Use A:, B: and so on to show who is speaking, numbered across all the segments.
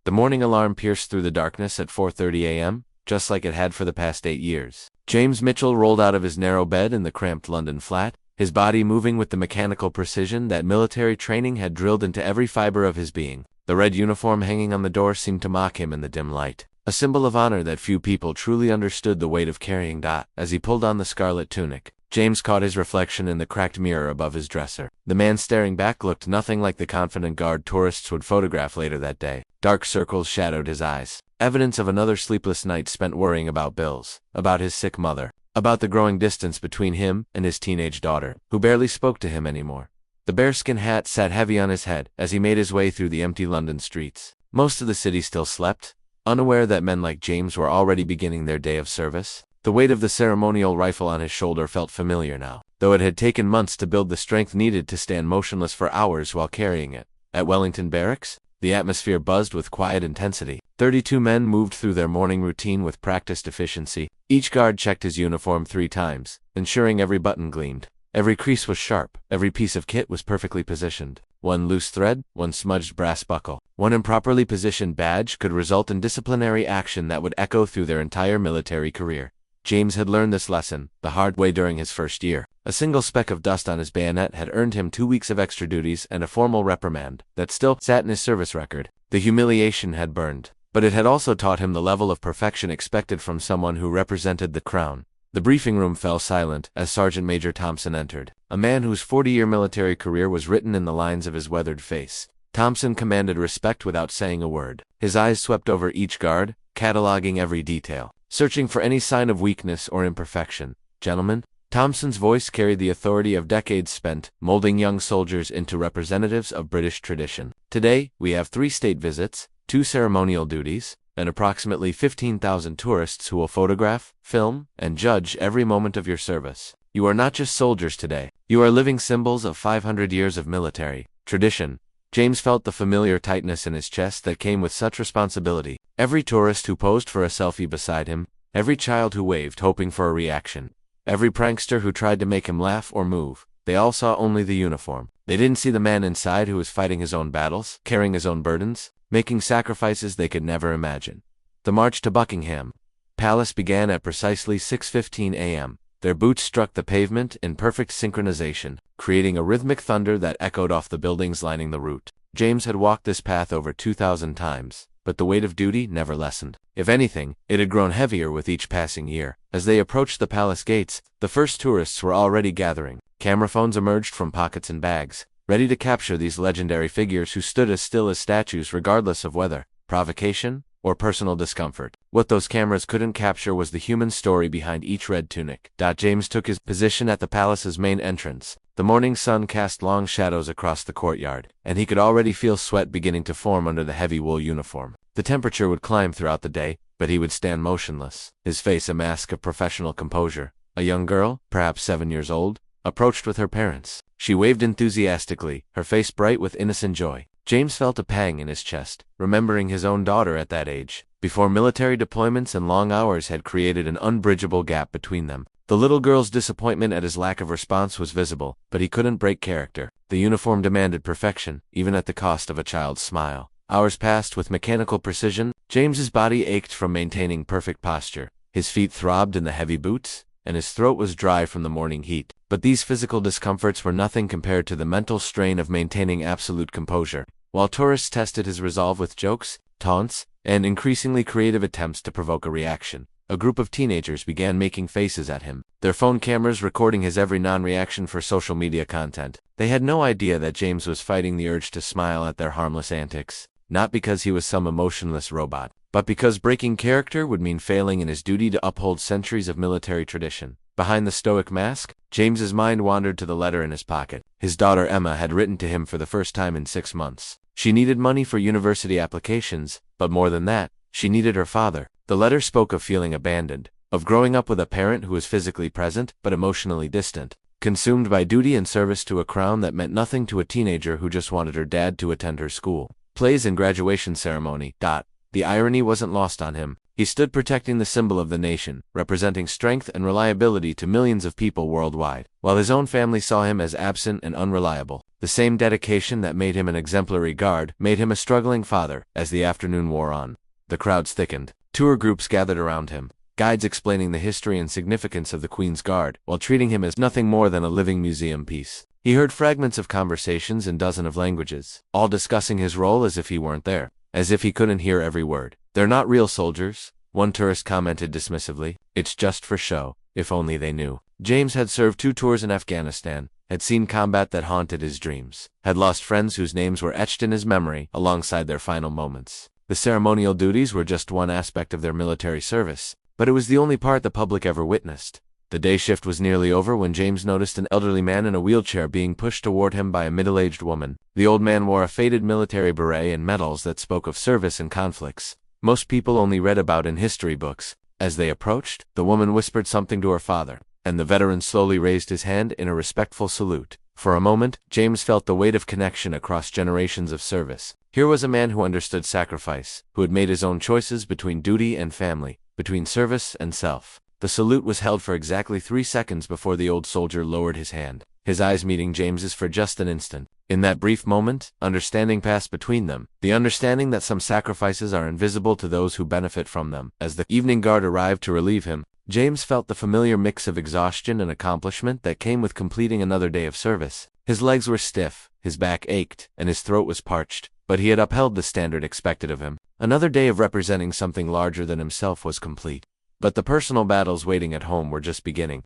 A: The morning alarm pierced through the darkness at 4:30 a.m., just like it had for the past 8 years. James Mitchell rolled out of his narrow bed in the cramped London flat, his body moving with the mechanical precision that military training had drilled into every fiber of his being. The red uniform hanging on the door seemed to mock him in the dim light, a symbol of honor that few people truly understood the weight of carrying. As he pulled on the scarlet tunic, James caught his reflection in the cracked mirror above his dresser. The man staring back looked nothing like the confident guard tourists would photograph later that day. Dark circles shadowed his eyes, evidence of another sleepless night spent worrying about bills, about his sick mother, about the growing distance between him and his teenage daughter, who barely spoke to him anymore. The bearskin hat sat heavy on his head as he made his way through the empty London streets. Most of the city still slept, unaware that men like James were already beginning their day of service. The weight of the ceremonial rifle on his shoulder felt familiar now, though it had taken months to build the strength needed to stand motionless for hours while carrying it. At Wellington Barracks, the atmosphere buzzed with quiet intensity. 32 men moved through their morning routine with practiced efficiency. Each guard checked his uniform 3 times, ensuring every button gleamed. Every crease was sharp, every piece of kit was perfectly positioned. One loose thread, one smudged brass buckle, one improperly positioned badge could result in disciplinary action that would echo through their entire military career. James had learned this lesson the hard way during his first year. A single speck of dust on his bayonet had earned him 2 weeks of extra duties and a formal reprimand that still sat in his service record. The humiliation had burned, but it had also taught him the level of perfection expected from someone who represented the crown. The briefing room fell silent as Sergeant Major Thompson entered, a man whose 40-year military career was written in the lines of his weathered face. Thompson commanded respect without saying a word. His eyes swept over each guard, cataloging every detail, searching for any sign of weakness or imperfection. "Gentlemen," Thompson's voice carried the authority of decades spent molding young soldiers into representatives of British tradition. "Today, we have 3 state visits, 2 ceremonial duties, and approximately 15,000 tourists who will photograph, film, and judge every moment of your service. You are not just soldiers today. You are living symbols of 500 years of military tradition." James felt the familiar tightness in his chest that came with such responsibility. Every tourist who posed for a selfie beside him, every child who waved hoping for a reaction, every prankster who tried to make him laugh or move, they all saw only the uniform. They didn't see the man inside who was fighting his own battles, carrying his own burdens, making sacrifices they could never imagine. The march to Buckingham Palace began at precisely 6:15 a.m. Their boots struck the pavement in perfect synchronization, creating a rhythmic thunder that echoed off the buildings lining the route. James had walked this path over 2,000 times, but the weight of duty never lessened. If anything, it had grown heavier with each passing year. As they approached the palace gates, the first tourists were already gathering. Camera phones emerged from pockets and bags, ready to capture these legendary figures who stood as still as statues regardless of weather, provocation, or personal discomfort. What those cameras couldn't capture was the human story behind each red tunic. James took his position at the palace's main entrance. The morning sun cast long shadows across the courtyard, and he could already feel sweat beginning to form under the heavy wool uniform. The temperature would climb throughout the day, but he would stand motionless, his face a mask of professional composure. A young girl, perhaps 7 years old, approached with her parents. She waved enthusiastically, her face bright with innocent joy. James felt a pang in his chest, remembering his own daughter at that age, before military deployments and long hours had created an unbridgeable gap between them. The little girl's disappointment at his lack of response was visible, but he couldn't break character. The uniform demanded perfection, even at the cost of a child's smile. Hours passed with mechanical precision. James's body ached from maintaining perfect posture. His feet throbbed in the heavy boots, and his throat was dry from the morning heat. But these physical discomforts were nothing compared to the mental strain of maintaining absolute composure. While tourists tested his resolve with jokes, taunts, and increasingly creative attempts to provoke a reaction, a group of teenagers began making faces at him, their phone cameras recording his every non-reaction for social media content. They had no idea that James was fighting the urge to smile at their harmless antics, not because he was some emotionless robot, but because breaking character would mean failing in his duty to uphold centuries of military tradition. Behind the stoic mask, James's mind wandered to the letter in his pocket. His daughter Emma had written to him for the first time in 6 months. She needed money for university applications, but more than that, she needed her father. The letter spoke of feeling abandoned, of growing up with a parent who was physically present but emotionally distant, consumed by duty and service to a crown that meant nothing to a teenager who just wanted her dad to attend her school. Plays and graduation ceremony. The irony wasn't lost on him. He stood protecting the symbol of the nation, representing strength and reliability to millions of people worldwide, while his own family saw him as absent and unreliable. The same dedication that made him an exemplary guard made him a struggling father. As the afternoon wore on, the crowds thickened. Tour groups gathered around him, guides explaining the history and significance of the Queen's Guard, while treating him as nothing more than a living museum piece. He heard fragments of conversations in dozens of languages, all discussing his role as if he weren't there, as if he couldn't hear every word. "They're not real soldiers," one tourist commented dismissively. "It's just for show. If only they knew." James had served 2 tours in Afghanistan, had seen combat that haunted his dreams, had lost friends whose names were etched in his memory alongside their final moments. The ceremonial duties were just one aspect of their military service, but it was the only part the public ever witnessed. The day shift was nearly over when James noticed an elderly man in a wheelchair being pushed toward him by a middle-aged woman. The old man wore a faded military beret and medals that spoke of service and conflicts most people only read about in history books. As they approached, the woman whispered something to her father, and the veteran slowly raised his hand in a respectful salute. For a moment, James felt the weight of connection across generations of service. Here was a man who understood sacrifice, who had made his own choices between duty and family, between service and self. The salute was held for exactly 3 seconds before the old soldier lowered his hand, his eyes meeting James's for just an instant. In that brief moment, understanding passed between them, the understanding that some sacrifices are invisible to those who benefit from them. As the evening guard arrived to relieve him, James felt the familiar mix of exhaustion and accomplishment that came with completing another day of service. His legs were stiff, his back ached, and his throat was parched, but he had upheld the standard expected of him. Another day of representing something larger than himself was complete. But the personal battles waiting at home were just beginning.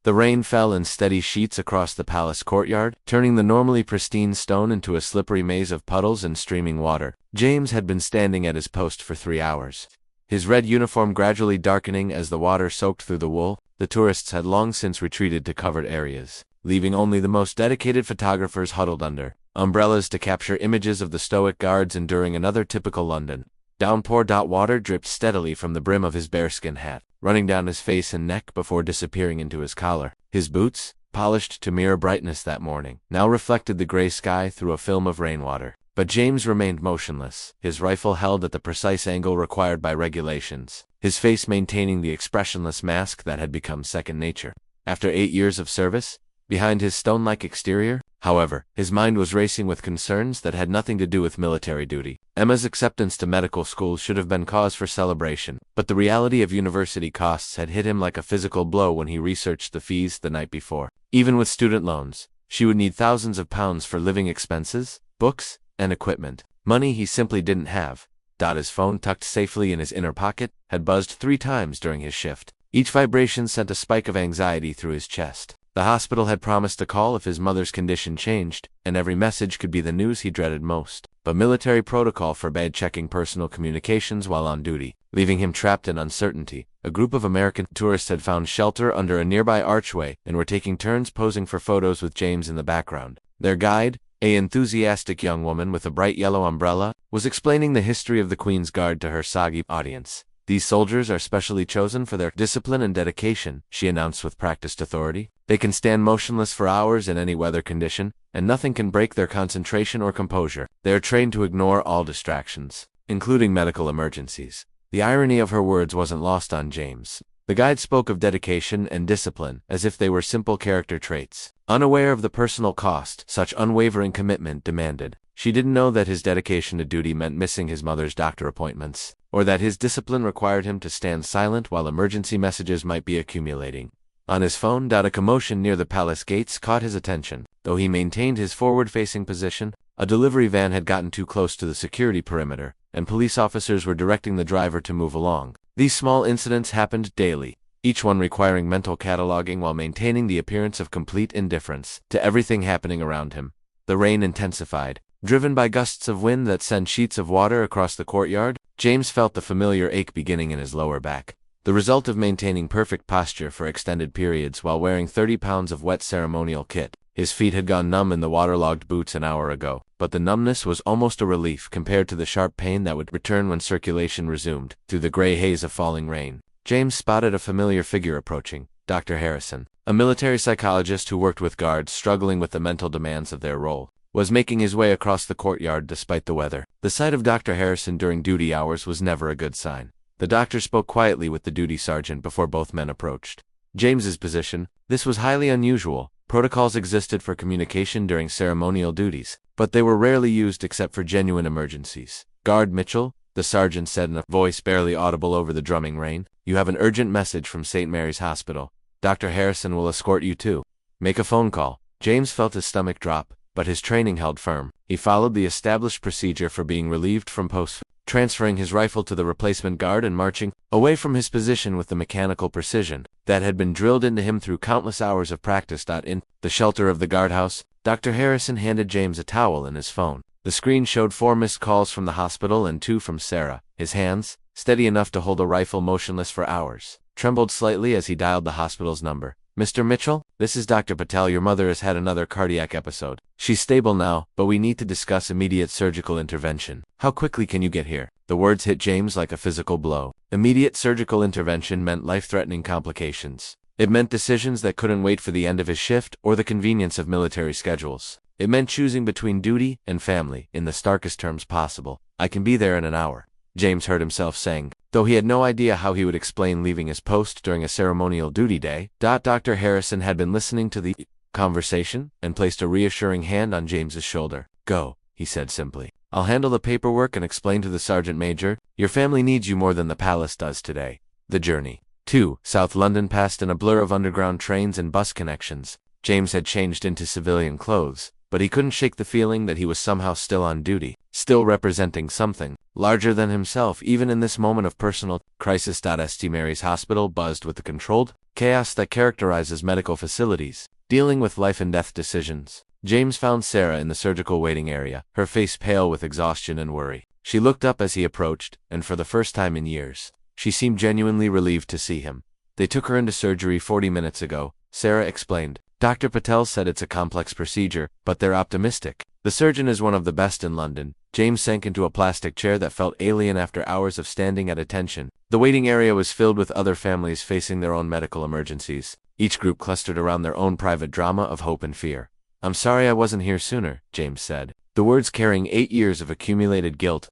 A: The rain fell in steady sheets across the palace courtyard, turning the normally pristine stone into a slippery maze of puddles and streaming water. James had been standing at his post for 3 hours, his red uniform gradually darkening as the water soaked through the wool. The tourists had long since retreated to covered areas, leaving only the most dedicated photographers huddled under umbrellas to capture images of the stoic guards enduring another typical London. Downpour. Water dripped steadily from the brim of his bearskin hat, running down his face and neck before disappearing into his collar. His boots, polished to mirror brightness that morning, now reflected the gray sky through a film of rainwater. But James remained motionless, his rifle held at the precise angle required by regulations, his face maintaining the expressionless mask that had become second nature. After 8 years of service, behind his stone-like exterior, however, his mind was racing with concerns that had nothing to do with military duty. Emma's acceptance to medical school should have been cause for celebration, but the reality of university costs had hit him like a physical blow when he researched the fees the night before. Even with student loans, she would need thousands of pounds for living expenses, books, and equipment. Money he simply didn't have. His phone, tucked safely in his inner pocket, had buzzed 3 times during his shift. Each vibration sent a spike of anxiety through his chest. The hospital had promised to call if his mother's condition changed, and every message could be the news he dreaded most. But military protocol forbade checking personal communications while on duty, leaving him trapped in uncertainty. A group of American tourists had found shelter under a nearby archway and were taking turns posing for photos with James in the background. Their guide, an enthusiastic young woman with a bright yellow umbrella, was explaining the history of the Queen's Guard to her soggy audience. "These soldiers are specially chosen for their discipline and dedication," she announced with practiced authority. "They can stand motionless for hours in any weather condition, and nothing can break their concentration or composure. They are trained to ignore all distractions, including medical emergencies." The irony of her words wasn't lost on James. The guide spoke of dedication and discipline as if they were simple character traits, unaware of the personal cost such unwavering commitment demanded. She didn't know that his dedication to duty meant missing his mother's doctor appointments, or that his discipline required him to stand silent while emergency messages might be accumulating. On his phone, a commotion near the palace gates caught his attention. Though he maintained his forward-facing position, a delivery van had gotten too close to the security perimeter, and police officers were directing the driver to move along. These small incidents happened daily, each one requiring mental cataloging while maintaining the appearance of complete indifference to everything happening around him. The rain intensified, driven by gusts of wind that sent sheets of water across the courtyard. James felt the familiar ache beginning in his lower back, the result of maintaining perfect posture for extended periods while wearing 30 pounds of wet ceremonial kit. His feet had gone numb in the waterlogged boots an hour ago, but the numbness was almost a relief compared to the sharp pain that would return when circulation resumed. Through the gray haze of falling rain, James spotted a familiar figure approaching, Dr. Harrison, a military psychologist who worked with guards struggling with the mental demands of their role. was making his way across the courtyard despite the weather. The sight of Dr. Harrison during duty hours was never a good sign. The doctor spoke quietly with the duty sergeant before both men approached. James's position, this was highly unusual. Protocols existed for communication during ceremonial duties, but they were rarely used except for genuine emergencies. "Guard Mitchell," the sergeant said in a voice barely audible over the drumming rain, "you have an urgent message from St. Mary's Hospital. Dr. Harrison will escort you too. Make a phone call." James felt his stomach drop, but his training held firm. He followed the established procedure for being relieved from post, transferring his rifle to the replacement guard and marching away from his position with the mechanical precision that had been drilled into him through countless hours of practice. In the shelter of the guardhouse, Dr. Harrison handed James a towel and his phone. The screen showed 4 missed calls from the hospital and 2 from Sarah. His hands, steady enough to hold a rifle motionless for hours, trembled slightly as he dialed the hospital's number. "Mr. Mitchell, this is Dr. Patel. Your mother has had another cardiac episode. She's stable now, but we need to discuss immediate surgical intervention. How quickly can you get here?" The words hit James like a physical blow. Immediate surgical intervention meant life-threatening complications. It meant decisions that couldn't wait for the end of his shift or the convenience of military schedules. It meant choosing between duty and family in the starkest terms possible. "I can be there in an hour," James heard himself saying, though he had no idea how he would explain leaving his post during a ceremonial duty day. Dr. Harrison had been listening to the conversation and placed a reassuring hand on James's shoulder. "Go," he said simply. "I'll handle the paperwork and explain to the sergeant major. Your family needs you more than the palace does today." The journey to South London passed in a blur of underground trains and bus connections. James had changed into civilian clothes, but he couldn't shake the feeling that he was somehow still on duty, still representing something larger than himself even in this moment of personal crisis. St. Mary's Hospital buzzed with the controlled chaos that characterizes medical facilities, dealing with life and death decisions. James found Sarah in the surgical waiting area, her face pale with exhaustion and worry. She looked up as he approached, and for the first time in years, she seemed genuinely relieved to see him. "They took her into surgery 40 minutes ago," Sarah explained. "Dr. Patel said it's a complex procedure, but they're optimistic. The surgeon is one of the best in London." James sank into a plastic chair that felt alien after hours of standing at attention. The waiting area was filled with other families facing their own medical emergencies, each group clustered around their own private drama of hope and fear. "I'm sorry I wasn't here sooner," James said, the words carrying 8 years of accumulated guilt.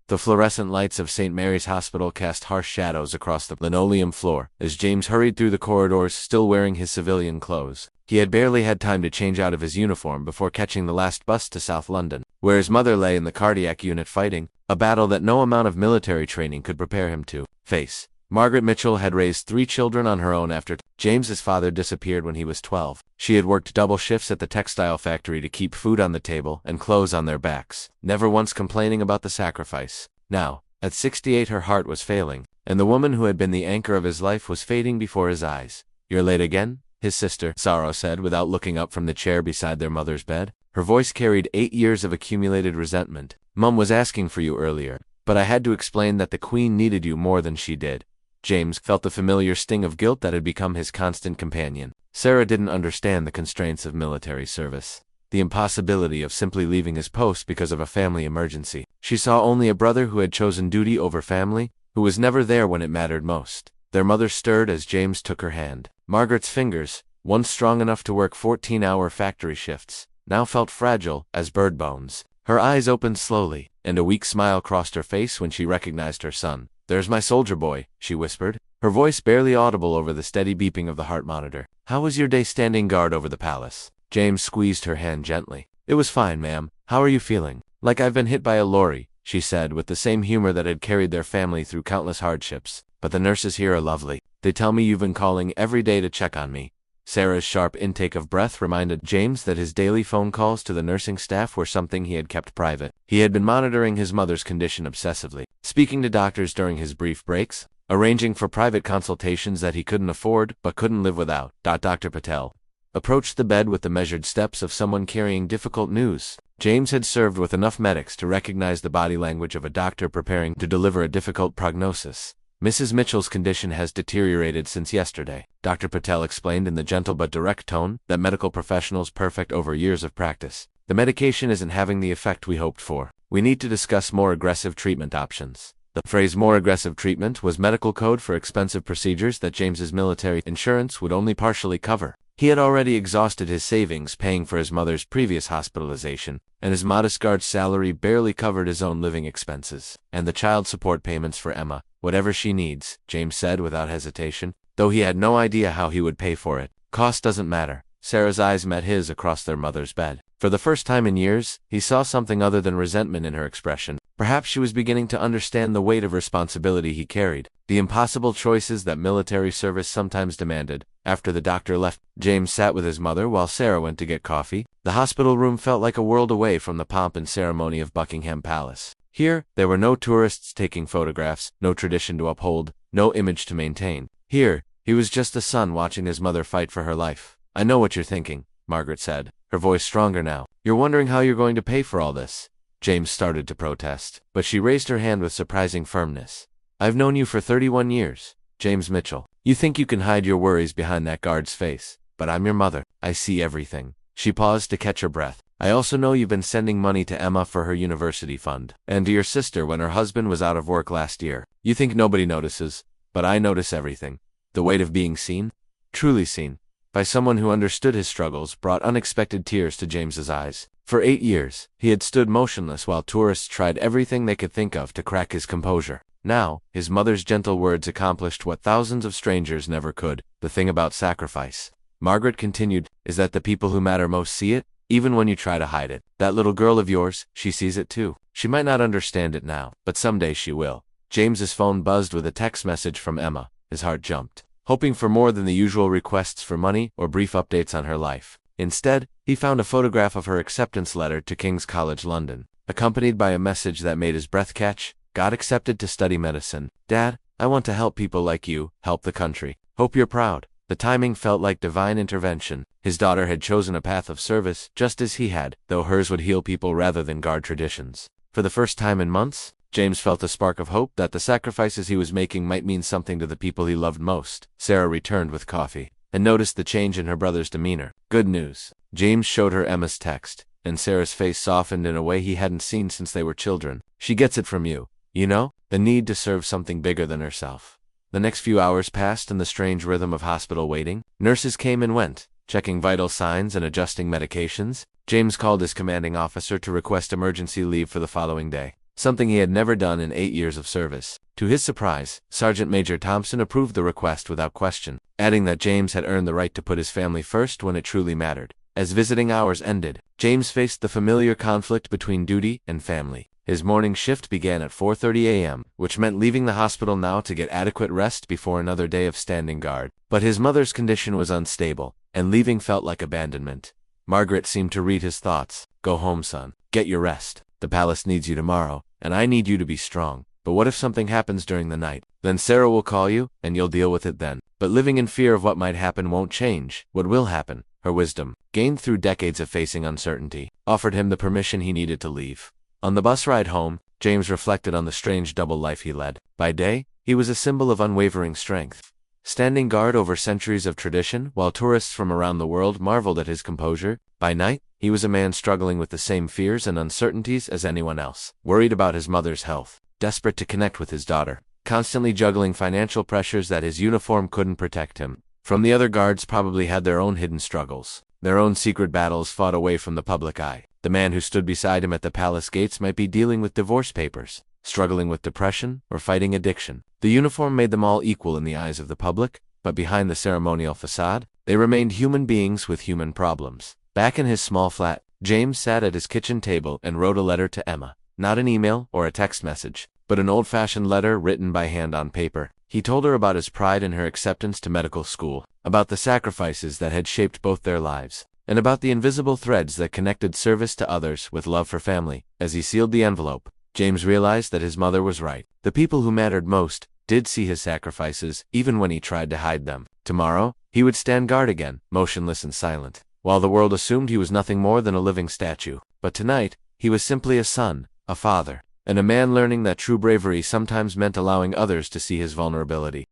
A: The fluorescent lights of St. Mary's Hospital cast harsh shadows across the linoleum floor as James hurried through the corridors still wearing his civilian clothes. He had barely had time to change out of his uniform before catching the last bus to South London, where his mother lay in the cardiac unit fighting a battle that no amount of military training could prepare him to face. Margaret Mitchell had raised 3 children on her own after James's father disappeared when he was 12. She had worked double shifts at the textile factory to keep food on the table and clothes on their backs, never once complaining about the sacrifice. Now, at 68 her heart was failing, and the woman who had been the anchor of his life was fading before his eyes. "You're late again?" his sister, Sorrow, said without looking up from the chair beside their mother's bed. Her voice carried 8 years of accumulated resentment. "Mum was asking for you earlier, but I had to explain that the Queen needed you more than she did." James felt the familiar sting of guilt that had become his constant companion. Sarah didn't understand the constraints of military service, the impossibility of simply leaving his post because of a family emergency. She saw only a brother who had chosen duty over family, who was never there when it mattered most. Their mother stirred as James took her hand. Margaret's fingers, once strong enough to work 14-hour factory shifts, now felt fragile as bird bones. Her eyes opened slowly, and a weak smile crossed her face when she recognized her son. "There's my soldier boy," she whispered, her voice barely audible over the steady beeping of the heart monitor. "How was your day standing guard over the palace?" James squeezed her hand gently. "It was fine, ma'am. How are you feeling?" "Like I've been hit by a lorry," she said with the same humor that had carried their family through countless hardships. "But the nurses here are lovely. They tell me you've been calling every day to check on me." Sarah's sharp intake of breath reminded James that his daily phone calls to the nursing staff were something he had kept private. He had been monitoring his mother's condition obsessively, speaking to doctors during his brief breaks, arranging for private consultations that he couldn't afford but couldn't live without. Dr. Patel approached the bed with the measured steps of someone carrying difficult news. James had served with enough medics to recognize the body language of a doctor preparing to deliver a difficult prognosis. "Mrs. Mitchell's condition has deteriorated since yesterday," Dr. Patel explained in the gentle but direct tone that medical professionals perfect over years of practice. "The medication isn't having the effect we hoped for. We need to discuss more aggressive treatment options." The phrase more aggressive treatment was medical code for expensive procedures that James's military insurance would only partially cover. He had already exhausted his savings paying for his mother's previous hospitalization, and his modest guard's salary barely covered his own living expenses. And the child support payments for Emma, whatever she needs, James said without hesitation, though he had no idea how he would pay for it. Cost doesn't matter. Sarah's eyes met his across their mother's bed. For the first time in years, he saw something other than resentment in her expression. Perhaps she was beginning to understand the weight of responsibility he carried, the impossible choices that military service sometimes demanded. After the doctor left, James sat with his mother while Sarah went to get coffee. The hospital room felt like a world away from the pomp and ceremony of Buckingham Palace. Here, there were no tourists taking photographs, no tradition to uphold, no image to maintain. Here, he was just a son watching his mother fight for her life. "I know what you're thinking," Margaret said, her voice stronger now. "You're wondering how you're going to pay for all this." James started to protest, but she raised her hand with surprising firmness. "I've known you for 31 years, James Mitchell. You think you can hide your worries behind that guard's face, but I'm your mother. I see everything." She paused to catch her breath. "I also know you've been sending money to Emma for her university fund, and to your sister when her husband was out of work last year. You think nobody notices, but I notice everything." The weight of being seen, truly seen, by someone who understood his struggles brought unexpected tears to James's eyes. For 8 years, he had stood motionless while tourists tried everything they could think of to crack his composure. Now, his mother's gentle words accomplished what thousands of strangers never could, the thing about sacrifice. Margaret continued, "Is that the people who matter most see it, even when you try to hide it? That little girl of yours, she sees it too. She might not understand it now, but someday she will." James's phone buzzed with a text message from Emma. His heart jumped, hoping for more than the usual requests for money or brief updates on her life. Instead, he found a photograph of her acceptance letter to King's College London, accompanied by a message that made his breath catch. "Got accepted to study medicine. Dad, I want to help people like you, help the country. Hope you're proud." The timing felt like divine intervention. His daughter had chosen a path of service, just as he had, though hers would heal people rather than guard traditions. For the first time in months, James felt a spark of hope that the sacrifices he was making might mean something to the people he loved most. Sarah returned with coffee, and noticed the change in her brother's demeanor. "Good news." James showed her Emma's text, and Sarah's face softened in a way he hadn't seen since they were children. "She gets it from you. You know, the need to serve something bigger than herself." The next few hours passed in the strange rhythm of hospital waiting. Nurses came and went, checking vital signs and adjusting medications. James called his commanding officer to request emergency leave for the following day, something he had never done in 8 years of service. To his surprise, Sergeant Major Thompson approved the request without question, adding that James had earned the right to put his family first when it truly mattered. As visiting hours ended, James faced the familiar conflict between duty and family. His morning shift began at 4:30 a.m., which meant leaving the hospital now to get adequate rest before another day of standing guard. But his mother's condition was unstable, and leaving felt like abandonment. Margaret seemed to read his thoughts. "Go home, son. Get your rest. The palace needs you tomorrow, and I need you to be strong. But what if something happens during the night? Then Sarah will call you, and you'll deal with it then. But living in fear of what might happen won't change. What will happen?" Her wisdom, gained through decades of facing uncertainty, offered him the permission he needed to leave. On the bus ride home, James reflected on the strange double life he led. By day, he was a symbol of unwavering strength, standing guard over centuries of tradition while tourists from around the world marveled at his composure. By night, he was a man struggling with the same fears and uncertainties as anyone else, worried about his mother's health, desperate to connect with his daughter, constantly juggling financial pressures that his uniform couldn't protect him from. The other guards probably had their own hidden struggles, their own secret battles fought away from the public eye. The man who stood beside him at the palace gates might be dealing with divorce papers, struggling with depression, or fighting addiction. The uniform made them all equal in the eyes of the public, but behind the ceremonial facade, they remained human beings with human problems. Back in his small flat, James sat at his kitchen table and wrote a letter to Emma. Not an email or a text message, but an old-fashioned letter written by hand on paper. He told her about his pride in her acceptance to medical school, about the sacrifices that had shaped both their lives, and about the invisible threads that connected service to others with love for family. As he sealed the envelope, James realized that his mother was right. The people who mattered most did see his sacrifices, even when he tried to hide them. Tomorrow, he would stand guard again, motionless and silent, while the world assumed he was nothing more than a living statue. But tonight, he was simply a son, a father, and a man learning that true bravery sometimes meant allowing others to see his vulnerability.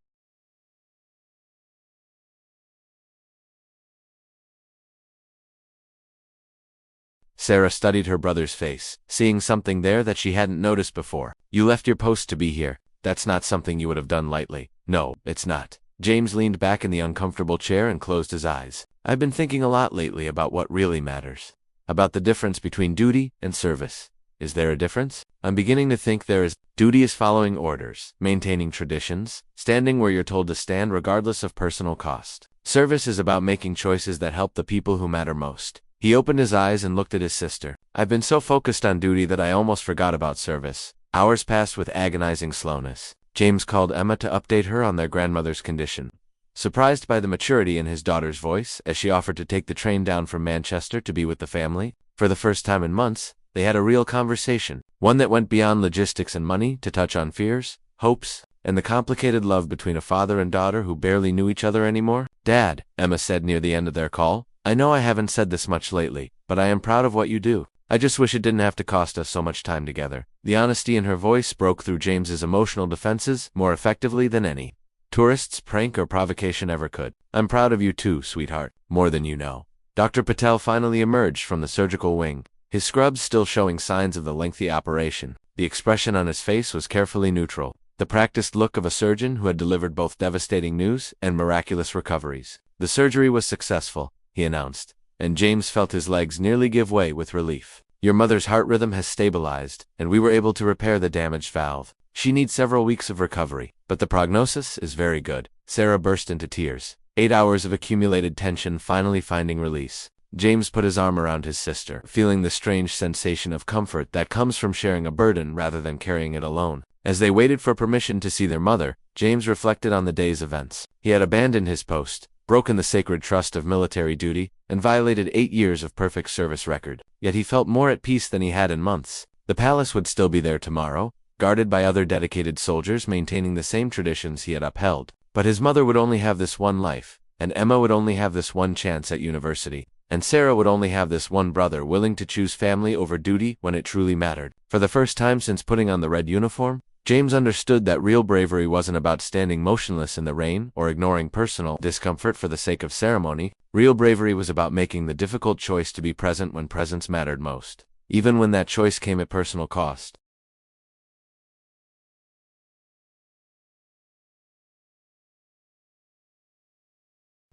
A: Sarah studied her brother's face, seeing something there that she hadn't noticed before. You left your post to be here. That's not something you would have done lightly. No, it's not. James leaned back in the uncomfortable chair and closed his eyes. I've been thinking a lot lately about what really matters. About the difference between duty and service. Is there a difference? I'm beginning to think there is. Duty is following orders, maintaining traditions, standing where you're told to stand regardless of personal cost. Service is about making choices that help the people who matter most. He opened his eyes and looked at his sister. I've been so focused on duty that I almost forgot about service. Hours passed with agonizing slowness. James called Emma to update her on their grandmother's condition. Surprised by the maturity in his daughter's voice as she offered to take the train down from Manchester to be with the family, for the first time in months, they had a real conversation, one that went beyond logistics and money to touch on fears, hopes, and the complicated love between a father and daughter who barely knew each other anymore. Dad, Emma said near the end of their call, I know I haven't said this much lately, but I am proud of what you do. I just wish it didn't have to cost us so much time together. The honesty in her voice broke through James's emotional defenses more effectively than any tourist's prank or provocation ever could. I'm proud of you too, sweetheart, more than you know. Dr. Patel finally emerged from the surgical wing, his scrubs still showing signs of the lengthy operation. The expression on his face was carefully neutral, the practiced look of a surgeon who had delivered both devastating news and miraculous recoveries. The surgery was successful, he announced, and James felt his legs nearly give way with relief. Your mother's heart rhythm has stabilized, and we were able to repair the damaged valve. She needs several weeks of recovery, but the prognosis is very good. Sarah burst into tears. 8 hours of accumulated tension finally finding release. James put his arm around his sister, feeling the strange sensation of comfort that comes from sharing a burden rather than carrying it alone. As they waited for permission to see their mother, James reflected on the day's events. He had abandoned his post, broken the sacred trust of military duty, and violated 8 years of perfect service record. Yet he felt more at peace than he had in months. The palace would still be there tomorrow, guarded by other dedicated soldiers maintaining the same traditions he had upheld. But his mother would only have this one life, and Emma would only have this one chance at university, and Sarah would only have this one brother willing to choose family over duty when it truly mattered. For the first time since putting on the red uniform, James understood that real bravery wasn't about standing motionless in the rain or ignoring personal discomfort for the sake of ceremony. Real bravery was about making the difficult choice to be present when presence mattered most, even when that choice came at personal cost.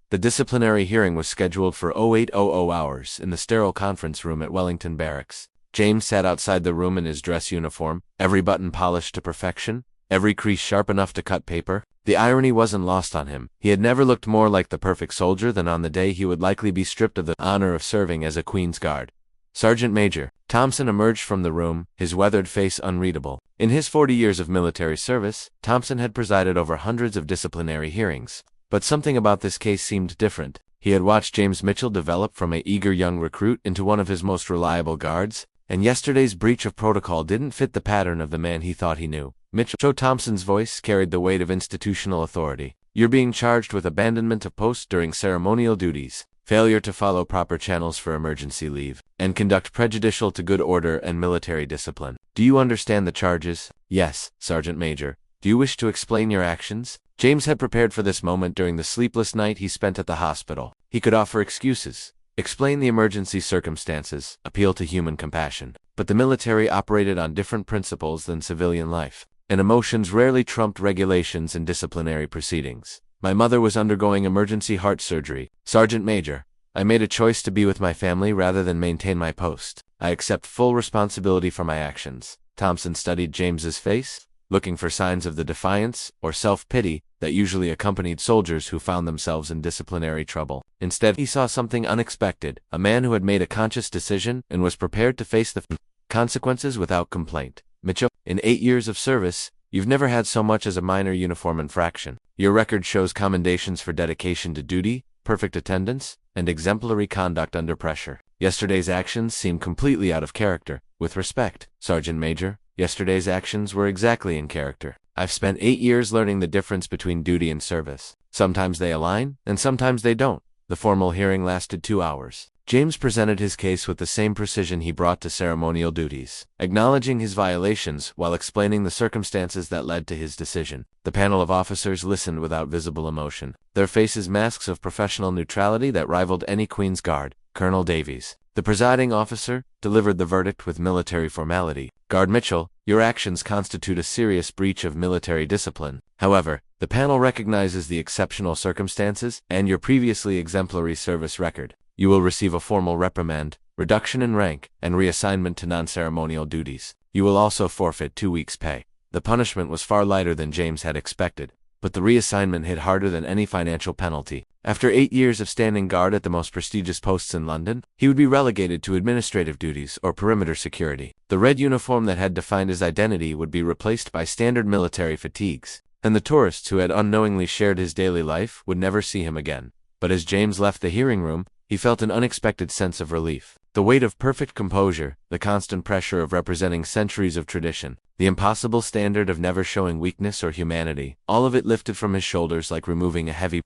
A: The disciplinary hearing was scheduled for 0800 hours in the sterile conference room at Wellington Barracks. James sat outside the room in his dress uniform, every button polished to perfection, every crease sharp enough to cut paper. The irony wasn't lost on him. He had never looked more like the perfect soldier than on the day he would likely be stripped of the honor of serving as a Queen's Guard. Sergeant Major Thompson emerged from the room, his weathered face unreadable. In his 40 years of military service, Thompson had presided over hundreds of disciplinary hearings. But something about this case seemed different. He had watched James Mitchell develop from an eager young recruit into one of his most reliable guards, and yesterday's breach of protocol didn't fit the pattern of the man he thought he knew. Mitchell Thompson's voice carried the weight of institutional authority. You're being charged with abandonment of post during ceremonial duties, failure to follow proper channels for emergency leave, and conduct prejudicial to good order and military discipline. Do you understand the charges? Yes, Sergeant Major. Do you wish to explain your actions? James had prepared for this moment during the sleepless night he spent at the hospital. He could offer excuses, explain the emergency circumstances, appeal to human compassion. But the military operated on different principles than civilian life, and emotions rarely trumped regulations in disciplinary proceedings. My mother was undergoing emergency heart surgery. Sergeant Major, I made a choice to be with my family rather than maintain my post. I accept full responsibility for my actions. Thompson studied James's face, looking for signs of the defiance or self-pity that usually accompanied soldiers who found themselves in disciplinary trouble. Instead, he saw something unexpected, a man who had made a conscious decision and was prepared to face the consequences without complaint. Mitchell, in 8 years of service, you've never had so much as a minor uniform infraction. Your record shows commendations for dedication to duty, perfect attendance, and exemplary conduct under pressure. Yesterday's actions seem completely out of character. With respect, Sergeant Major, yesterday's actions were exactly in character. I've spent 8 years learning the difference between duty and service. Sometimes they align, and sometimes they don't. The formal hearing lasted 2 hours. James presented his case with the same precision he brought to ceremonial duties, acknowledging his violations while explaining the circumstances that led to his decision. The panel of officers listened without visible emotion, their faces masks of professional neutrality that rivaled any Queen's Guard. Colonel Davies, The presiding officer delivered the verdict with military formality. Guard Mitchell, your actions constitute a serious breach of military discipline. However, the panel recognizes the exceptional circumstances and your previously exemplary service record. You will receive a formal reprimand, reduction in rank, and reassignment to non-ceremonial duties. You will also forfeit 2 weeks' pay. The punishment was far lighter than James had expected, but the reassignment hit harder than any financial penalty. After 8 years of standing guard at the most prestigious posts in London, he would be relegated to administrative duties or perimeter security. The red uniform that had defined his identity would be replaced by standard military fatigues, and the tourists who had unknowingly shared his daily life would never see him again. But as James left the hearing room, he felt an unexpected sense of relief. The weight of perfect composure, the constant pressure of representing centuries of tradition, the impossible standard of never showing weakness or humanity, all of it lifted from his shoulders like removing a heavy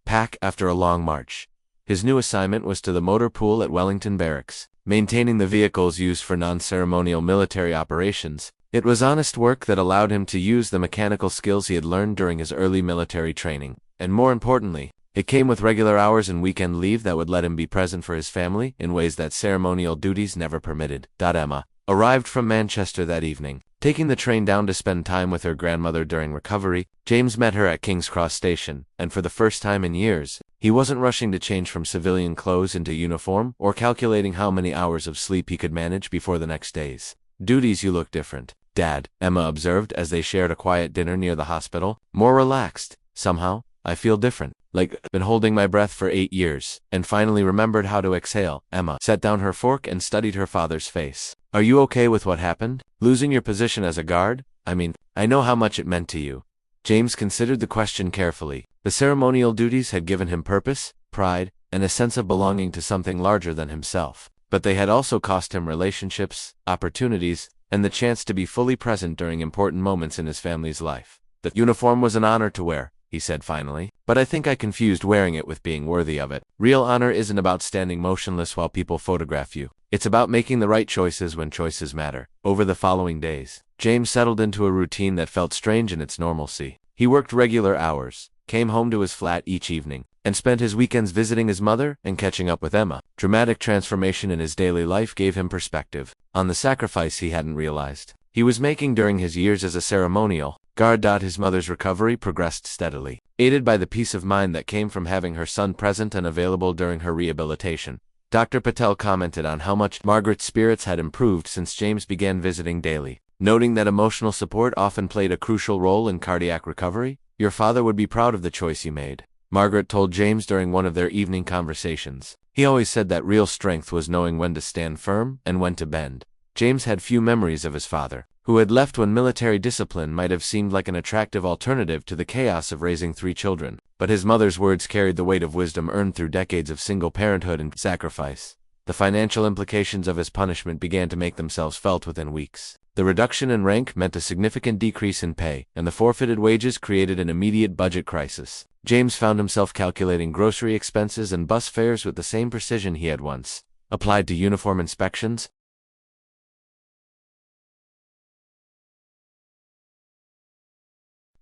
A: pack after a long march. His new assignment was to the motor pool at Wellington Barracks, maintaining the vehicles used for non-ceremonial military operations. It was honest work that allowed him to use the mechanical skills he had learned during his early military training, and more importantly, it came with regular hours and weekend leave that would let him be present for his family in ways that ceremonial duties never permitted. Emma arrived from Manchester that evening. Taking the train down to spend time with her grandmother during recovery, James met her at King's Cross Station, and for the first time in years, he wasn't rushing to change from civilian clothes into uniform or calculating how many hours of sleep he could manage before the next day's duties. You look different, Dad, Emma observed as they shared a quiet dinner near the hospital. More relaxed. Somehow, I feel different. Like I've been holding my breath for 8 years, and finally remembered how to exhale. Emma set down her fork and studied her father's face. Are you okay with what happened? Losing your position as a guard? I know how much it meant to you. James considered the question carefully. The ceremonial duties had given him purpose, pride, and a sense of belonging to something larger than himself. But they had also cost him relationships, opportunities, and the chance to be fully present during important moments in his family's life. The uniform was an honor to wear, he said finally, but I think I confused wearing it with being worthy of it. Real honor isn't about standing motionless while people photograph you. It's about making the right choices when choices matter. Over the following days, James settled into a routine that felt strange in its normalcy. He worked regular hours, came home to his flat each evening, and spent his weekends visiting his mother and catching up with Emma. Dramatic transformation in his daily life gave him perspective on the sacrifice he hadn't realized he was making during his years as a ceremonial guard. His mother's recovery progressed steadily, aided by the peace of mind that came from having her son present and available during her rehabilitation. Dr. Patel commented on how much Margaret's spirits had improved since James began visiting daily, noting that emotional support often played a crucial role in cardiac recovery. Your father would be proud of the choice you made, Margaret told James during one of their evening conversations. He always said that real strength was knowing when to stand firm and when to bend. James had few memories of his father, who had left when military discipline might have seemed like an attractive alternative to the chaos of raising 3 children. But his mother's words carried the weight of wisdom earned through decades of single parenthood and sacrifice. The financial implications of his punishment began to make themselves felt within weeks. The reduction in rank meant a significant decrease in pay, and the forfeited wages created an immediate budget crisis. James found himself calculating grocery expenses and bus fares with the same precision he had once applied to uniform inspections.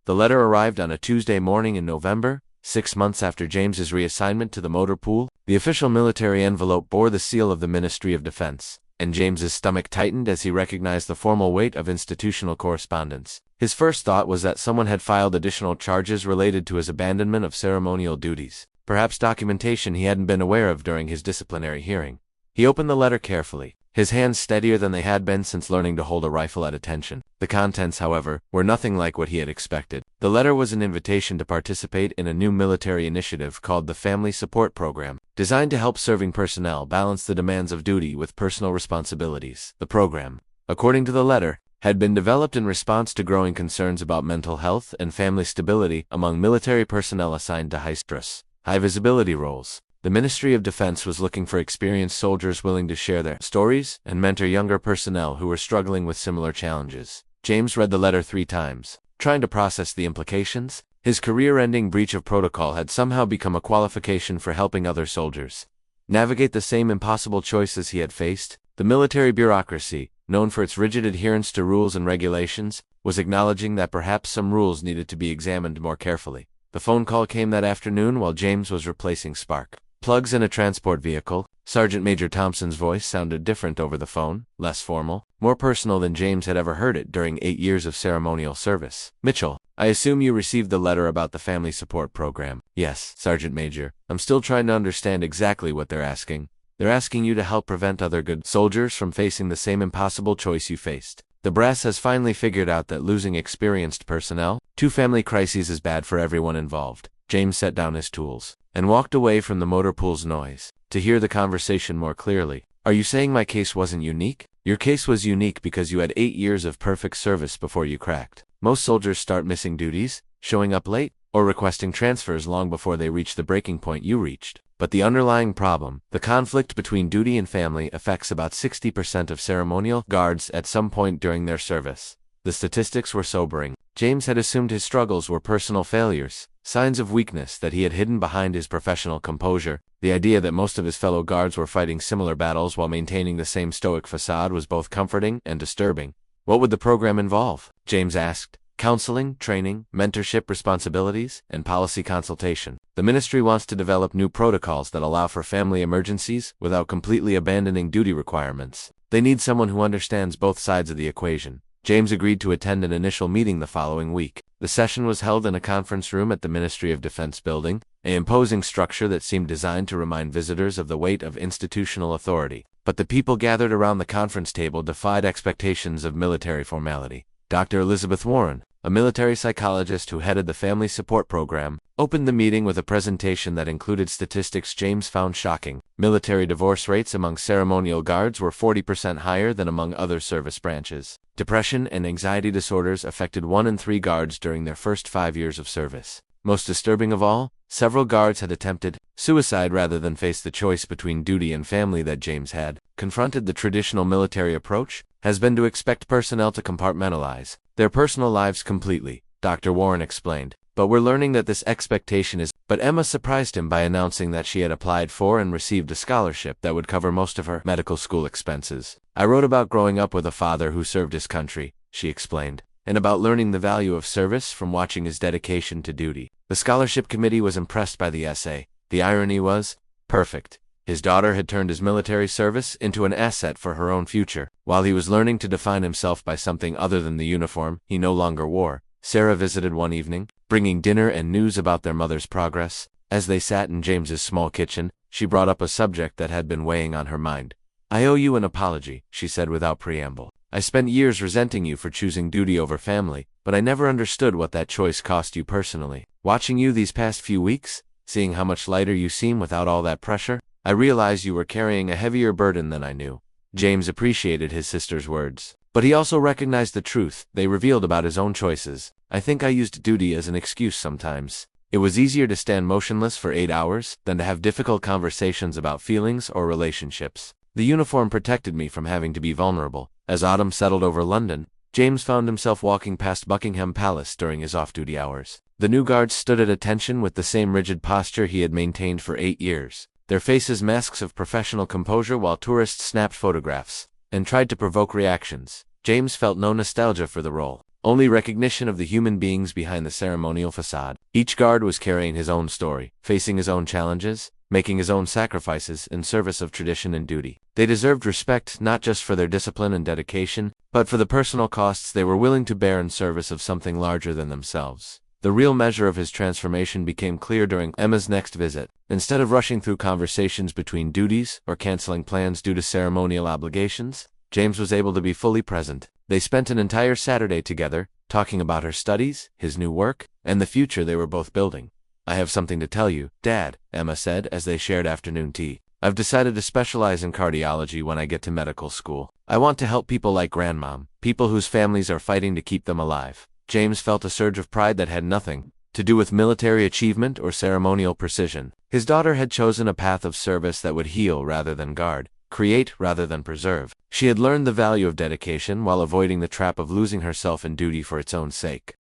A: The letter arrived on a Tuesday morning in November, 6 months after James's reassignment to the motor pool. The official military envelope bore the seal of the Ministry of Defense, and James's stomach tightened as he recognized the formal weight of institutional correspondence. His first thought was that someone had filed additional charges related to his abandonment of ceremonial duties, perhaps documentation he hadn't been aware of during his disciplinary hearing. He opened the letter carefully, his hands steadier than they had been since learning to hold a rifle at attention. The contents, however, were nothing like what he had expected. The letter was an invitation to participate in a new military initiative called the Family Support Program, designed to help serving personnel balance the demands of duty with personal responsibilities. The program, according to the letter, had been developed in response to growing concerns about mental health and family stability among military personnel assigned to high-stress, high-visibility roles. The Ministry of Defense was looking for experienced soldiers willing to share their stories and mentor younger personnel who were struggling with similar challenges. James read the letter 3 times, trying to process the implications. His career-ending breach of protocol had somehow become a qualification for helping other soldiers navigate the same impossible choices he had faced. The military bureaucracy, known for its rigid adherence to rules and regulations, was acknowledging that perhaps some rules needed to be examined more carefully. The phone call came that afternoon while James was replacing spark plugs in a transport vehicle. Sergeant Major Thompson's voice sounded different over the phone, less formal, more personal than James had ever heard it during 8 years of ceremonial service. Mitchell, I assume you received the letter about the family support program. Yes, Sergeant Major. I'm still trying to understand exactly what they're asking. They're asking you to help prevent other good soldiers from facing the same impossible choice you faced. The brass has finally figured out that losing experienced personnel to family crises is bad for everyone involved. James set down his tools and walked away from the motor pool's noise to hear the conversation more clearly. Are you saying my case wasn't unique? Your case was unique because you had 8 years of perfect service before you cracked. Most soldiers start missing duties, showing up late, or requesting transfers long before they reach the breaking point you reached. But the underlying problem, the conflict between duty and family, affects about 60% of ceremonial guards at some point during their service. The statistics were sobering. James had assumed his struggles were personal failures, signs of weakness that he had hidden behind his professional composure. The idea that most of his fellow guards were fighting similar battles while maintaining the same stoic facade was both comforting and disturbing. What would the program involve? James asked. Counseling, training, mentorship responsibilities, and policy consultation. The ministry wants to develop new protocols that allow for family emergencies without completely abandoning duty requirements. They need someone who understands both sides of the equation. James agreed to attend an initial meeting the following week. The session was held in a conference room at the Ministry of Defense building, an imposing structure that seemed designed to remind visitors of the weight of institutional authority. But the people gathered around the conference table defied expectations of military formality. Dr. Elizabeth Warren, a military psychologist who headed the family support program, opened the meeting with a presentation that included statistics James found shocking. Military divorce rates among ceremonial guards were 40% higher than among other service branches. Depression and anxiety disorders affected 1 in 3 guards during their first 5 years of service. Most disturbing of all, several guards had attempted suicide rather than face the choice between duty and family that James had confronted. The traditional military approach has been to expect personnel to compartmentalize their personal lives completely, Dr. Warren explained. But we're learning that this expectation is. But Emma surprised him by announcing that she had applied for and received a scholarship that would cover most of her medical school expenses. I wrote about growing up with a father who served his country, she explained, and about learning the value of service from watching his dedication to duty. The scholarship committee was impressed by the essay. The irony was perfect. His daughter had turned his military service into an asset for her own future. While he was learning to define himself by something other than the uniform he no longer wore, Sarah visited one evening, bringing dinner and news about their mother's progress. As they sat in James's small kitchen, she brought up a subject that had been weighing on her mind. I owe you an apology, she said without preamble. I spent years resenting you for choosing duty over family, but I never understood what that choice cost you personally. Watching you these past few weeks, seeing how much lighter you seem without all that pressure, I realized you were carrying a heavier burden than I knew. James appreciated his sister's words, but he also recognized the truth they revealed about his own choices. I think I used duty as an excuse sometimes. It was easier to stand motionless for 8 hours than to have difficult conversations about feelings or relationships. The uniform protected me from having to be vulnerable. As autumn settled over London, James found himself walking past Buckingham Palace during his off-duty hours. The new guards stood at attention with the same rigid posture he had maintained for 8 years, their faces masks of professional composure while tourists snapped photographs and tried to provoke reactions. James felt no nostalgia for the role, only recognition of the human beings behind the ceremonial facade. Each guard was carrying his own story, facing his own challenges, making his own sacrifices in service of tradition and duty. They deserved respect not just for their discipline and dedication, but for the personal costs they were willing to bear in service of something larger than themselves. The real measure of his transformation became clear during Emma's next visit. Instead of rushing through conversations between duties or canceling plans due to ceremonial obligations, James was able to be fully present. They spent an entire Saturday together, talking about her studies, his new work, and the future they were both building. I have something to tell you, Dad, Emma said as they shared afternoon tea. I've decided to specialize in cardiology when I get to medical school. I want to help people like Grandmom, people whose families are fighting to keep them alive. James felt a surge of pride that had nothing to do with military achievement or ceremonial precision. His daughter had chosen a path of service that would heal rather than guard, create rather than preserve. She had learned the value of dedication while avoiding the trap of losing herself in duty for its own sake.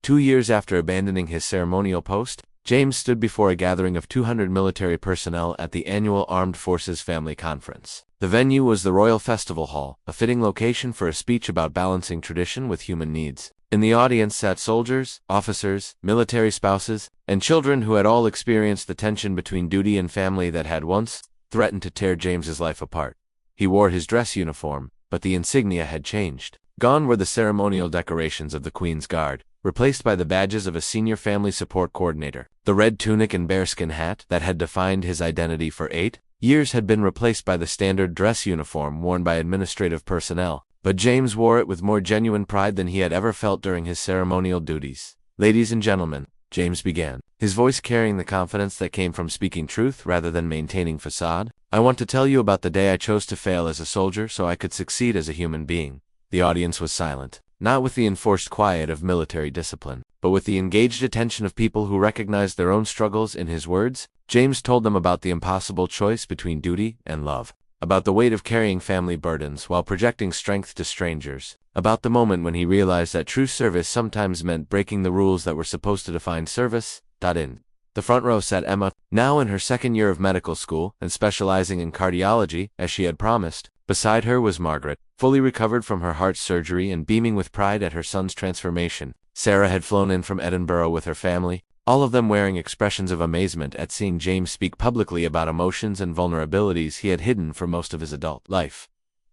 A: Two years after abandoning his ceremonial post, James stood before a gathering of 200 military personnel at the annual Armed Forces Family Conference. The venue was the Royal Festival Hall, a fitting location for a speech about balancing tradition with human needs. In the audience sat soldiers, officers, military spouses, and children who had all experienced the tension between duty and family that had once threatened to tear James's life apart. He wore his dress uniform, but the insignia had changed. Gone were the ceremonial decorations of the Queen's Guard, replaced by the badges of a senior family support coordinator. The red tunic and bearskin hat that had defined his identity for 8 years had been replaced by the standard dress uniform worn by administrative personnel, but James wore it with more genuine pride than he had ever felt during his ceremonial duties. "Ladies and gentlemen," James began, his voice carrying the confidence that came from speaking truth rather than maintaining facade, "I want to tell you about the day I chose to fail as a soldier so I could succeed as a human being." The audience was silent, not with the enforced quiet of military discipline, but with the engaged attention of people who recognized their own struggles in his words. James told them about the impossible choice between duty and love, about the weight of carrying family burdens while projecting strength to strangers, about the moment when he realized that true service sometimes meant breaking the rules that were supposed to define service. In the front row sat Emma, now in her second year of medical school and specializing in cardiology, as she had promised. Beside her was Margaret, fully recovered from her heart surgery and beaming with pride at her son's transformation. Sarah had flown in from Edinburgh with her family, all of them wearing expressions of amazement at seeing James speak publicly about emotions and vulnerabilities he had hidden for most of his adult life.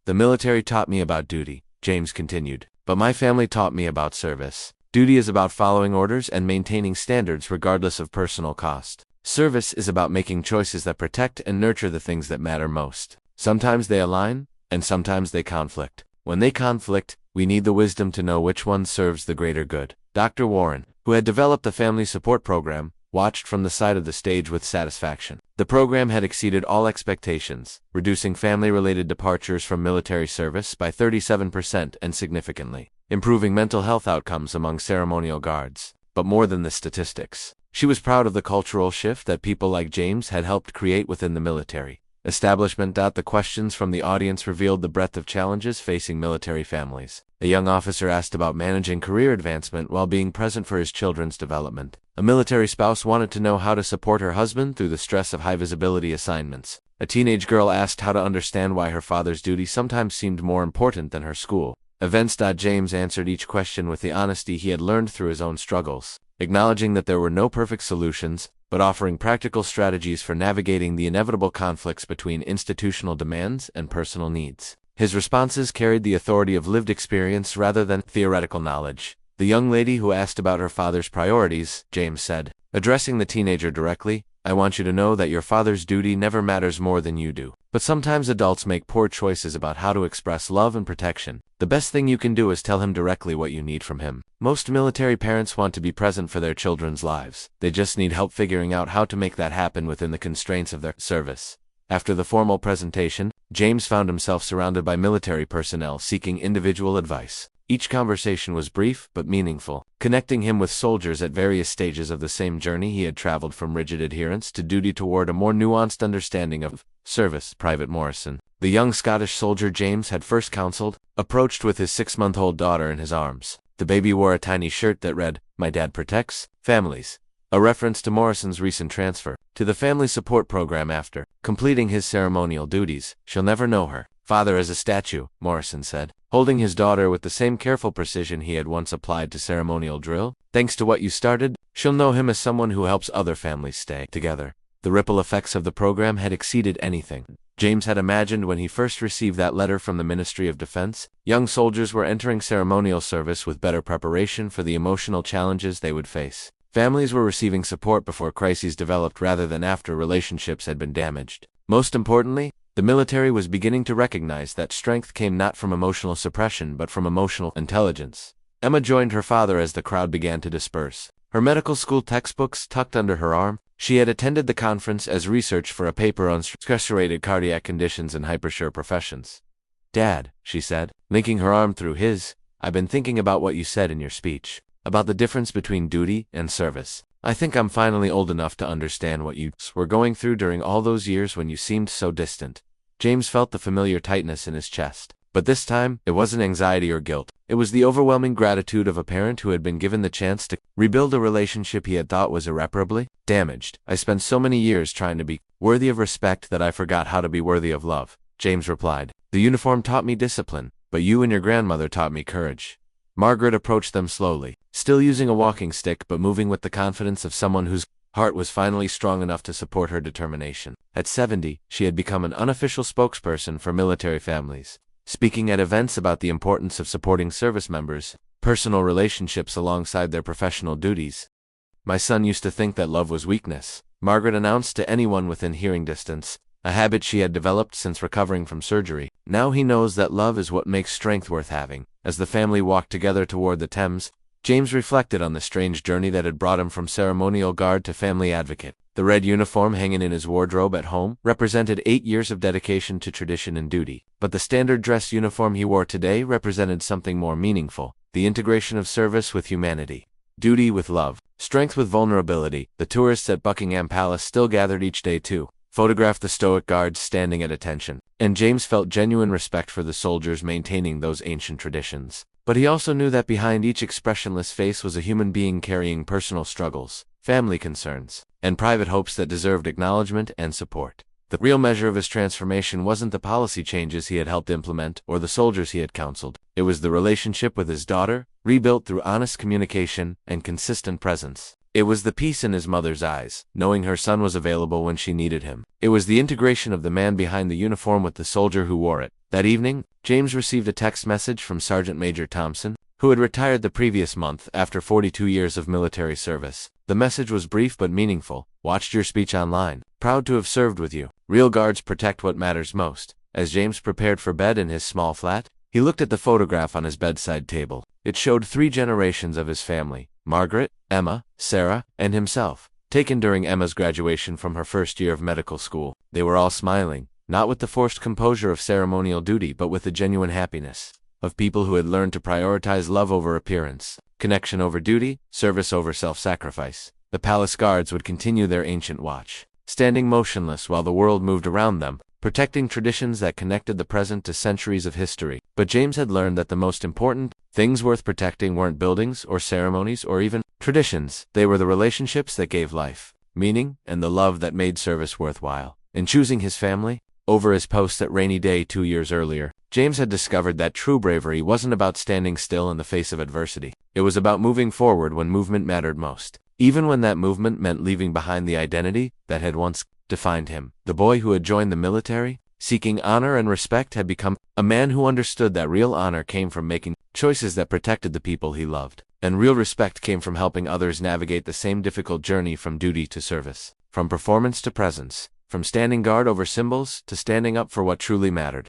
A: "The military taught me about duty," James continued, "but my family taught me about service. Duty is about following orders and maintaining standards regardless of personal cost. Service is about making choices that protect and nurture the things that matter most. Sometimes they align, and sometimes they conflict. When they conflict, we need the wisdom to know which one serves the greater good." Dr. Warren, who had developed the family support program, watched from the side of the stage with satisfaction. The program had exceeded all expectations, reducing family-related departures from military service by 37% and significantly improving mental health outcomes among ceremonial guards. But more than the statistics, she was proud of the cultural shift that people like James had helped create within the military establishment. The questions from the audience revealed the breadth of challenges facing military families. A young officer asked about managing career advancement while being present for his children's development. A military spouse wanted to know how to support her husband through the stress of high-visibility assignments. A teenage girl asked how to understand why her father's duty sometimes seemed more important than her school events. James answered each question with the honesty he had learned through his own struggles, acknowledging that there were no perfect solutions, but offering practical strategies for navigating the inevitable conflicts between institutional demands and personal needs. His responses carried the authority of lived experience rather than theoretical knowledge. "The young lady who asked about her father's priorities," James said, addressing the teenager directly, "I want you to know that your father's duty never matters more than you do. But sometimes adults make poor choices about how to express love and protection. The best thing you can do is tell him directly what you need from him." Most military parents want to be present for their children's lives. They just need help figuring out how to make that happen within the constraints of their service. After the formal presentation, James found himself surrounded by military personnel seeking individual advice. Each conversation was brief but meaningful, connecting him with soldiers at various stages of the same journey he had traveled, from rigid adherence to duty toward a more nuanced understanding of service. Private Morrison, the young Scottish soldier James had first counseled, approached with his 6-month-old daughter in his arms. The baby wore a tiny shirt that read, "My dad protects families," a reference to Morrison's recent transfer to the family support program after completing his ceremonial duties. "She'll never know her father as a statue," Morrison said, holding his daughter with the same careful precision he had once applied to ceremonial drill. "Thanks to what you started, she'll know him as someone who helps other families stay together." The ripple effects of the program had exceeded anything James had imagined when he first received that letter from the Ministry of Defense. Young soldiers were entering ceremonial service with better preparation for the emotional challenges they would face. Families were receiving support before crises developed rather than after relationships had been damaged. Most importantly, the military was beginning to recognize that strength came not from emotional suppression but from emotional intelligence. Emma joined her father as the crowd began to disperse. Her medical school textbooks tucked under her arm, she had attended the conference as research for a paper on stress-related cardiac conditions and hypersure professions. "Dad," she said, linking her arm through his, "I've been thinking about what you said in your speech, about the difference between duty and service. I think I'm finally old enough to understand what you were going through during all those years when you seemed so distant." James felt the familiar tightness in his chest. But this time, it wasn't anxiety or guilt. It was the overwhelming gratitude of a parent who had been given the chance to rebuild a relationship he had thought was irreparably damaged. I spent so many years trying to be worthy of respect that I forgot how to be worthy of love, James replied. The uniform taught me discipline, but you and your grandmother taught me courage. Margaret approached them slowly, still using a walking stick but moving with the confidence of someone whose heart was finally strong enough to support her determination. At 70, she had become an unofficial spokesperson for military families, speaking at events about the importance of supporting service members' personal relationships alongside their professional duties. My son used to think that love was weakness, Margaret announced to anyone within hearing distance, a habit she had developed since recovering from surgery. Now he knows that love is what makes strength worth having. As the family walked together toward the Thames, James reflected on the strange journey that had brought him from ceremonial guard to family advocate. The red uniform hanging in his wardrobe at home represented 8 years of dedication to tradition and duty. But the standard dress uniform he wore today represented something more meaningful, the integration of service with humanity, duty with love, strength with vulnerability. The tourists at Buckingham Palace still gathered each day to photograph the stoic guards standing at attention, and James felt genuine respect for the soldiers maintaining those ancient traditions. But he also knew that behind each expressionless face was a human being carrying personal struggles, family concerns, and private hopes that deserved acknowledgement and support. The real measure of his transformation wasn't the policy changes he had helped implement or the soldiers he had counseled. It was the relationship with his daughter, rebuilt through honest communication and consistent presence. It was the peace in his mother's eyes, knowing her son was available when she needed him. It was the integration of the man behind the uniform with the soldier who wore it. That evening, James received a text message from Sergeant Major Thompson, who had retired the previous month after 42 years of military service. The message was brief but meaningful. Watched your speech online. Proud to have served with you. Real guards protect what matters most. As James prepared for bed in his small flat, he looked at the photograph on his bedside table. It showed 3 generations of his family: Margaret, Emma, Sarah, and himself, taken during Emma's graduation from her first year of medical school. They were all smiling, not with the forced composure of ceremonial duty but with the genuine happiness of people who had learned to prioritize love over appearance, connection over duty, service over self-sacrifice. The palace guards would continue their ancient watch, standing motionless while the world moved around them, protecting traditions that connected the present to centuries of history. But James had learned that the most important things worth protecting weren't buildings or ceremonies or even traditions. They were the relationships that gave life, meaning, and the love that made service worthwhile. In choosing his family over his post at Rainy Day 2 years earlier, James had discovered that true bravery wasn't about standing still in the face of adversity. It was about moving forward when movement mattered most, even when that movement meant leaving behind the identity that had once defined him. The boy who had joined the military, seeking honor and respect, had become a man who understood that real honor came from making choices that protected the people he loved, and real respect came from helping others navigate the same difficult journey from duty to service, from performance to presence, from standing guard over symbols to standing up for what truly mattered.